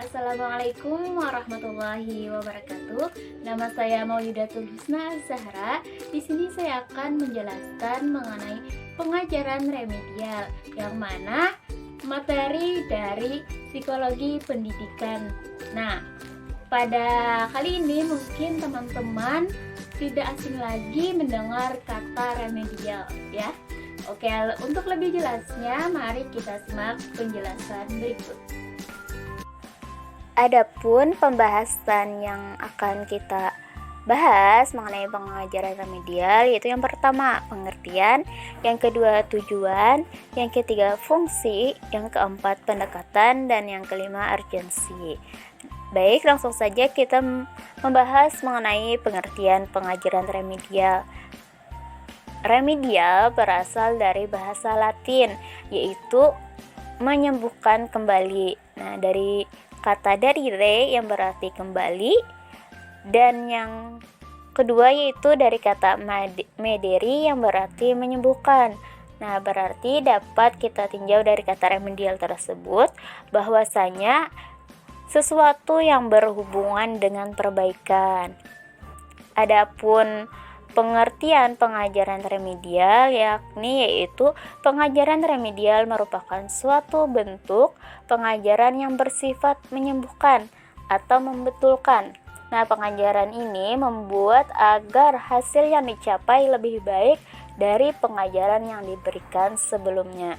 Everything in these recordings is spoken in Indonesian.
Assalamualaikum warahmatullahi wabarakatuh. Nama saya Maulidatul Husna Zahra. Di sini saya akan menjelaskan mengenai pengajaran remedial, yang mana materi dari psikologi pendidikan. Nah, pada kali ini mungkin teman-teman tidak asing lagi mendengar kata remedial, ya. Oke, untuk lebih jelasnya, mari kita simak penjelasan berikut. Adapun pembahasan yang akan kita bahas mengenai pengajaran remedial, yaitu yang pertama pengertian, yang kedua tujuan, yang ketiga fungsi, yang keempat pendekatan, dan yang kelima urgensi. Baik, langsung saja kita membahas mengenai pengertian pengajaran remedial. Remedial berasal dari bahasa Latin, yaitu menyembuhkan kembali. Nah, dari kata dari re yang berarti kembali, dan yang kedua yaitu dari kata mederi yang berarti menyembuhkan. Nah, berarti dapat kita tinjau dari kata remedial tersebut bahwasanya sesuatu yang berhubungan dengan perbaikan. Adapun pengertian pengajaran remedial yaitu pengajaran remedial merupakan suatu bentuk pengajaran yang bersifat menyembuhkan atau membetulkan. Nah, pengajaran ini membuat agar hasil yang dicapai lebih baik dari pengajaran yang diberikan sebelumnya.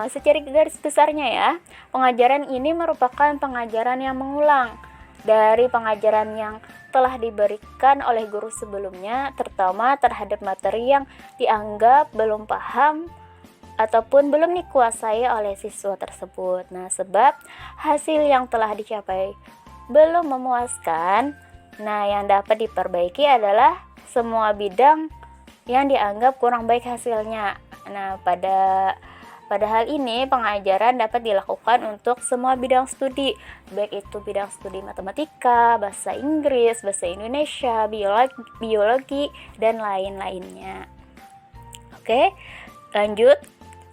Secara garis besarnya ya, pengajaran ini merupakan pengajaran yang mengulang dari pengajaran yang telah diberikan oleh guru sebelumnya, terutama terhadap materi yang dianggap belum paham ataupun belum dikuasai oleh siswa tersebut. Nah, sebab hasil yang telah dicapai belum memuaskan, nah yang dapat diperbaiki adalah semua bidang yang dianggap kurang baik hasilnya. Nah, pada hal ini pengajaran dapat dilakukan untuk semua bidang studi, baik itu bidang studi matematika, bahasa Inggris, bahasa Indonesia, biologi, dan lain-lainnya. Oke, lanjut.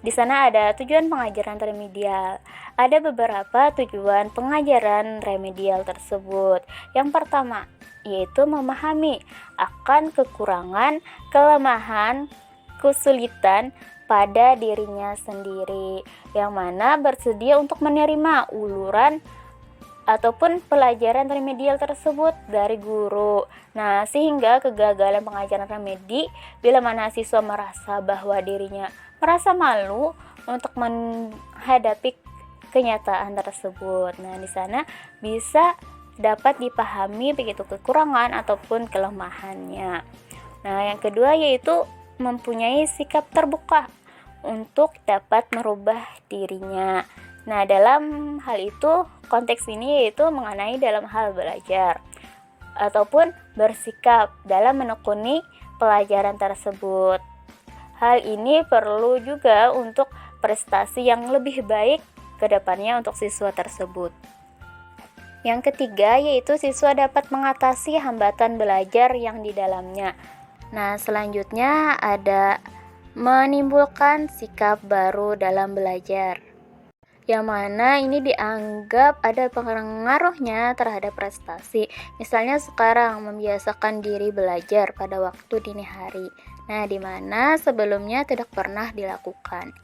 Di sana ada tujuan pengajaran remedial. Ada beberapa tujuan pengajaran remedial tersebut. Yang pertama, yaitu memahami akan kekurangan, kelemahan, kesulitan pada dirinya sendiri, yang mana bersedia untuk menerima uluran ataupun pelajaran remedial tersebut dari guru. Nah, sehingga kegagalan pengajaran remedi bila mana siswa merasa bahwa dirinya merasa malu untuk menghadapi kenyataan tersebut. Nah, di sana bisa dapat dipahami begitu kekurangan ataupun kelemahannya. Nah, yang kedua yaitu mempunyai sikap terbuka untuk dapat merubah dirinya. Nah, dalam hal itu, konteks ini yaitu mengenai dalam hal belajar ataupun bersikap dalam menekuni pelajaran tersebut. Hal ini perlu juga untuk prestasi yang lebih baik ke depannya untuk siswa tersebut. Yang ketiga yaitu siswa dapat mengatasi hambatan belajar yang di dalamnya. Nah, selanjutnya ada menimbulkan sikap baru dalam belajar, yang mana ini dianggap ada pengaruhnya terhadap prestasi. Misalnya sekarang membiasakan diri belajar pada waktu dini hari, nah di mana sebelumnya tidak pernah dilakukan.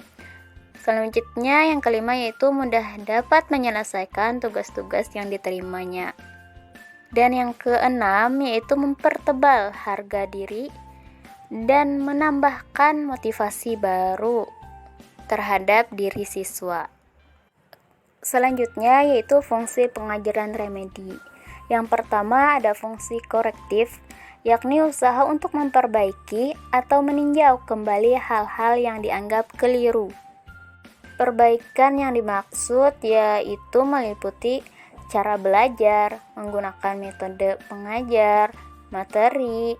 Selanjutnya yang kelima yaitu mudah dapat menyelesaikan tugas-tugas yang diterimanya. Dan yang keenam yaitu mempertebal harga diri dan menambahkan motivasi baru terhadap diri siswa. Selanjutnya yaitu fungsi pengajaran remedi. Yang pertama ada fungsi korektif, yakni usaha untuk memperbaiki atau meninjau kembali hal-hal yang dianggap keliru. Perbaikan yang dimaksud yaitu meliputi cara belajar, menggunakan metode pengajar, materi,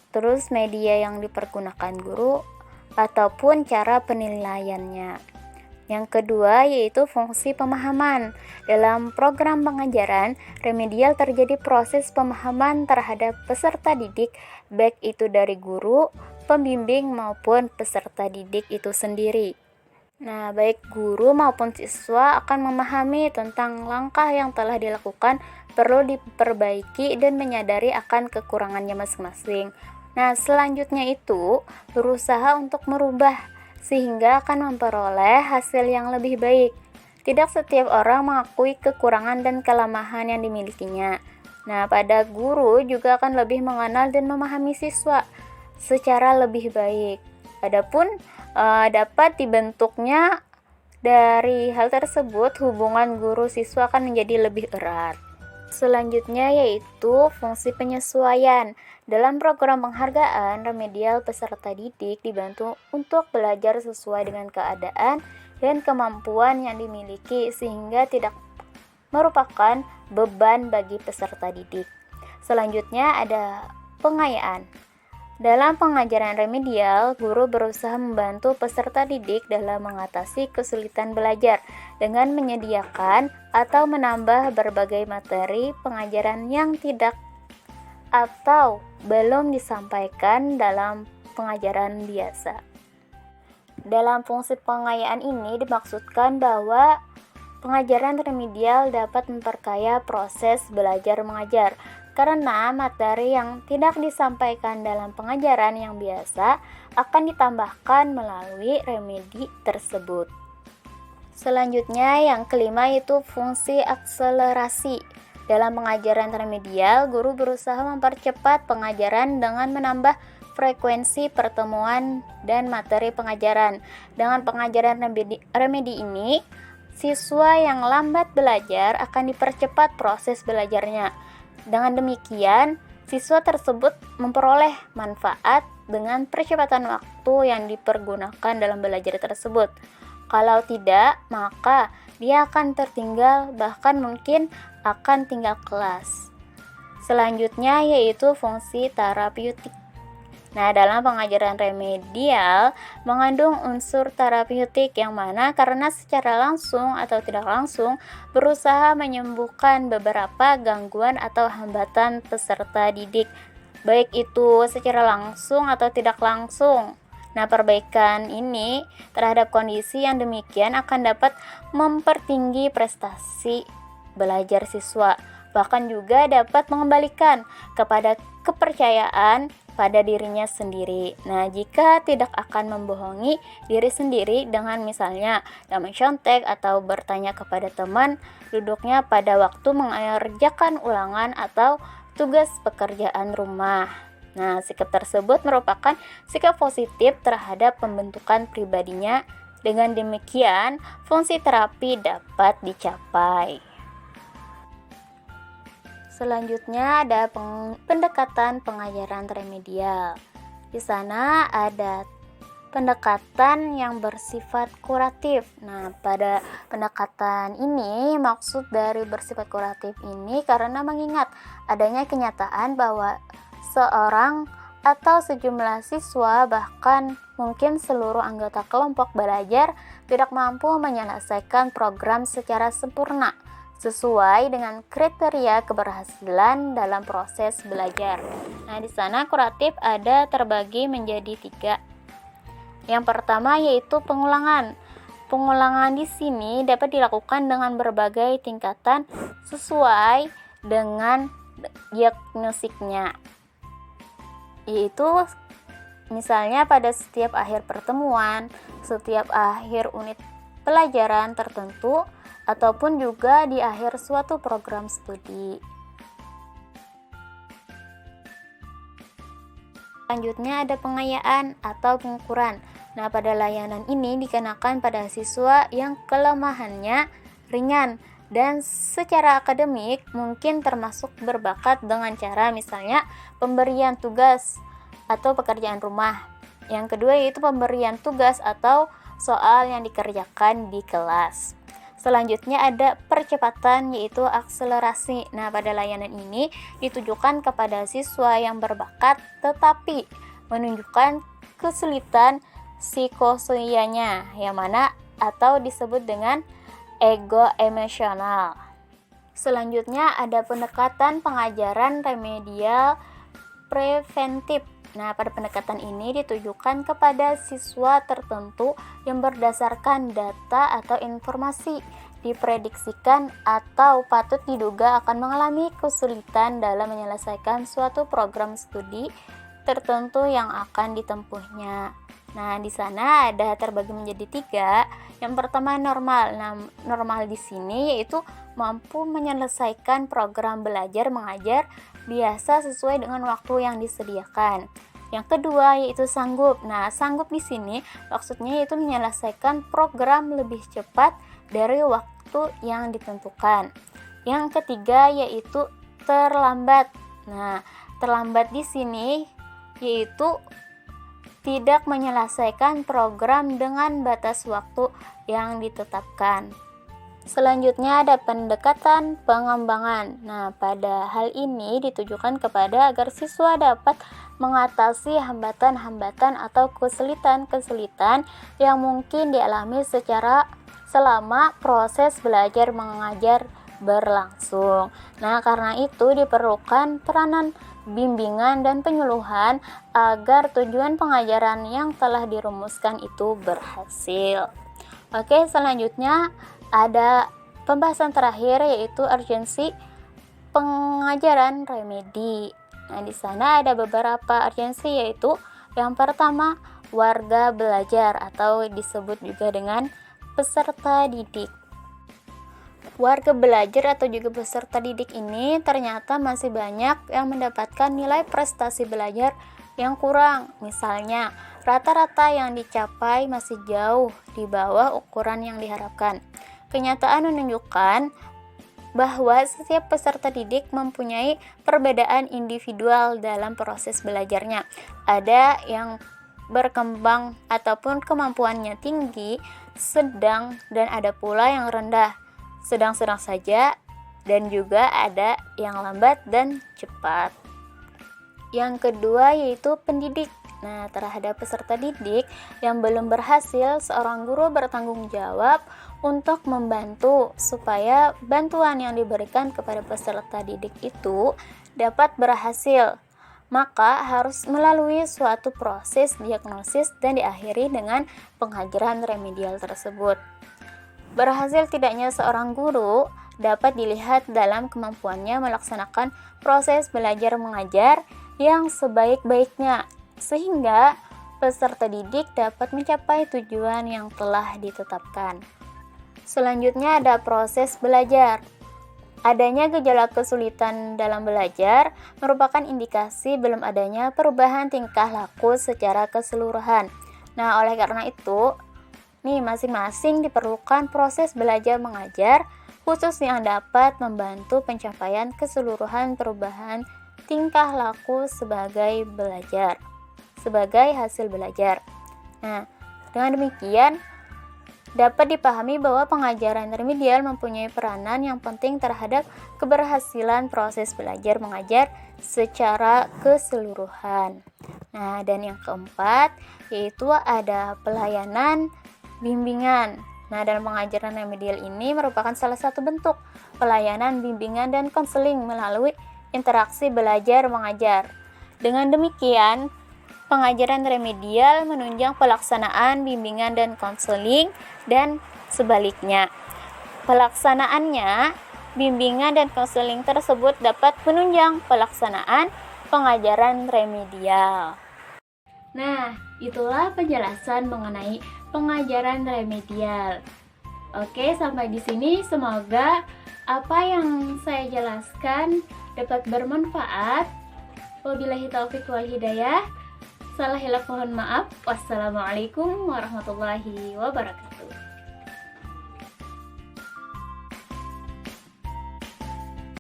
terus media yang dipergunakan guru, ataupun cara penilaiannya. Yang kedua yaitu fungsi pemahaman. Dalam program pengajaran remedial terjadi proses pemahaman terhadap peserta didik, baik itu dari guru, pembimbing maupun peserta didik itu sendiri. Nah, baik guru maupun siswa akan memahami tentang langkah yang telah dilakukan, perlu diperbaiki dan menyadari akan kekurangannya masing-masing. Nah, selanjutnya itu berusaha untuk merubah sehingga akan memperoleh hasil yang lebih baik. Tidak setiap orang mengakui kekurangan dan kelemahan yang dimilikinya. Nah, pada guru juga akan lebih mengenal dan memahami siswa secara lebih baik. Adapun dapat dibentuknya dari hal tersebut, hubungan guru siswa akan menjadi lebih erat. Selanjutnya yaitu fungsi penyesuaian. Dalam program penghargaan, remedial peserta didik dibantu untuk belajar sesuai dengan keadaan dan kemampuan yang dimiliki sehingga tidak merupakan beban bagi peserta didik. Selanjutnya ada pengayaan. Dalam pengajaran remedial, guru berusaha membantu peserta didik dalam mengatasi kesulitan belajar dengan menyediakan atau menambah berbagai materi pengajaran yang tidak atau belum disampaikan dalam pengajaran biasa. Dalam fungsi pengayaan ini dimaksudkan bahwa pengajaran remedial dapat memperkaya proses belajar mengajar karena materi yang tidak disampaikan dalam pengajaran yang biasa akan ditambahkan melalui remedi tersebut. Selanjutnya yang kelima yaitu fungsi akselerasi. Dalam pengajaran remedial, guru berusaha mempercepat pengajaran dengan menambah frekuensi pertemuan dan materi pengajaran. Dengan pengajaran remedi ini, siswa yang lambat belajar akan dipercepat proses belajarnya. Dengan demikian, siswa tersebut memperoleh manfaat dengan percepatan waktu yang dipergunakan dalam belajar tersebut. Kalau tidak, maka dia akan tertinggal, bahkan mungkin akan tinggal kelas. Selanjutnya yaitu fungsi terapeutik. Nah, dalam pengajaran remedial mengandung unsur terapeutik yang mana karena secara langsung atau tidak langsung berusaha menyembuhkan beberapa gangguan atau hambatan peserta didik, baik itu secara langsung atau tidak langsung. Nah, perbaikan ini terhadap kondisi yang demikian akan dapat mempertinggi prestasi belajar siswa, bahkan juga dapat mengembalikan kepada kepercayaan pada dirinya sendiri. Nah, jika tidak akan membohongi diri sendiri dengan misalnya mencontek atau bertanya kepada teman duduknya pada waktu mengerjakan ulangan atau tugas pekerjaan rumah. Nah, sikap tersebut merupakan sikap positif terhadap pembentukan pribadinya. Dengan demikian, fungsi terapi dapat dicapai. Selanjutnya ada pendekatan pengajaran remedial. Di sana ada pendekatan yang bersifat kuratif. Nah, pada pendekatan ini maksud dari bersifat kuratif ini karena mengingat adanya kenyataan bahwa seorang atau sejumlah siswa bahkan mungkin seluruh anggota kelompok belajar tidak mampu menyelesaikan program secara sempurna sesuai dengan kriteria keberhasilan dalam proses belajar. Nah, di sana kuratif ada terbagi menjadi 3. Yang pertama yaitu pengulangan. Pengulangan di sini dapat dilakukan dengan berbagai tingkatan sesuai dengan diagnosiknya. Yaitu misalnya pada setiap akhir pertemuan, setiap akhir unit pelajaran tertentu, ataupun juga di akhir suatu program studi. Selanjutnya ada pengayaan atau pengukuran. Nah, pada layanan ini dikenakan pada siswa yang kelemahannya ringan dan secara akademik mungkin termasuk berbakat dengan cara misalnya pemberian tugas atau pekerjaan rumah. Yang kedua yaitu pemberian tugas atau soal yang dikerjakan di kelas. Selanjutnya ada percepatan yaitu akselerasi. Nah, pada layanan ini ditujukan kepada siswa yang berbakat tetapi menunjukkan kesulitan psikososialnya yang mana atau disebut dengan ego emosional. Selanjutnya ada pendekatan pengajaran remedial preventif. Nah, pada pendekatan ini ditujukan kepada siswa tertentu yang berdasarkan data atau informasi diprediksikan atau patut diduga akan mengalami kesulitan dalam menyelesaikan suatu program studi tertentu yang akan ditempuhnya. Nah, di sana ada terbagi menjadi 3. Yang pertama normal. Nah, normal di sini yaitu mampu menyelesaikan program belajar mengajar biasa sesuai dengan waktu yang disediakan. Yang kedua yaitu sanggup. Nah, sanggup di sini maksudnya yaitu menyelesaikan program lebih cepat dari waktu yang ditentukan. Yang ketiga yaitu terlambat. Nah, terlambat di sini yaitu tidak menyelesaikan program dengan batas waktu yang ditetapkan. Selanjutnya ada pendekatan pengembangan. Nah, pada hal ini ditujukan kepada agar siswa dapat mengatasi hambatan-hambatan atau kesulitan-kesulitan yang mungkin dialami selama proses belajar mengajar berlangsung. Nah, karena itu diperlukan peranan bimbingan dan penyuluhan agar tujuan pengajaran yang telah dirumuskan itu berhasil. Oke, selanjutnya ada pembahasan terakhir yaitu urgensi pengajaran remedi. Nah, di sana ada beberapa urgensi yaitu yang pertama warga belajar atau disebut juga dengan peserta didik. Warga belajar atau juga peserta didik ini ternyata masih banyak yang mendapatkan nilai prestasi belajar yang kurang. Misalnya, rata-rata yang dicapai masih jauh di bawah ukuran yang diharapkan. Kenyataan menunjukkan bahwa setiap peserta didik mempunyai perbedaan individual dalam proses belajarnya. Ada yang berkembang ataupun kemampuannya tinggi, sedang, dan ada pula yang rendah, sedang-sedang saja, dan juga ada yang lambat dan cepat. Yang kedua yaitu pendidik. Nah, terhadap peserta didik yang belum berhasil, seorang guru bertanggung jawab untuk membantu supaya bantuan yang diberikan kepada peserta didik itu dapat berhasil. Maka harus melalui suatu proses diagnosis dan diakhiri dengan pengajaran remedial tersebut. Berhasil tidaknya seorang guru dapat dilihat dalam kemampuannya melaksanakan proses belajar mengajar yang sebaik-baiknya, sehingga peserta didik dapat mencapai tujuan yang telah ditetapkan. Selanjutnya ada proses belajar. Adanya gejala kesulitan dalam belajar merupakan indikasi belum adanya perubahan tingkah laku secara keseluruhan. Nah, oleh karena itu, masing-masing diperlukan proses belajar mengajar khusus yang dapat membantu pencapaian keseluruhan perubahan tingkah laku sebagai hasil belajar. Nah, dengan demikian dapat dipahami bahwa pengajaran remedial mempunyai peranan yang penting terhadap keberhasilan proses belajar mengajar secara keseluruhan. Nah, dan yang keempat yaitu ada pelayanan bimbingan. Nah, dalam pengajaran remedial ini merupakan salah satu bentuk pelayanan bimbingan dan konseling melalui interaksi belajar mengajar. Dengan demikian, pengajaran remedial menunjang pelaksanaan bimbingan dan konseling dan sebaliknya. Pelaksanaannya, bimbingan dan konseling tersebut dapat menunjang pelaksanaan pengajaran remedial. Nah, itulah penjelasan mengenai pengajaran remedial. Oke, sampai di sini semoga apa yang saya jelaskan dapat bermanfaat. Wabillahi taufiq wal hidayah. Salah hilaf mohon maaf. Wassalamualaikum warahmatullahi wabarakatuh.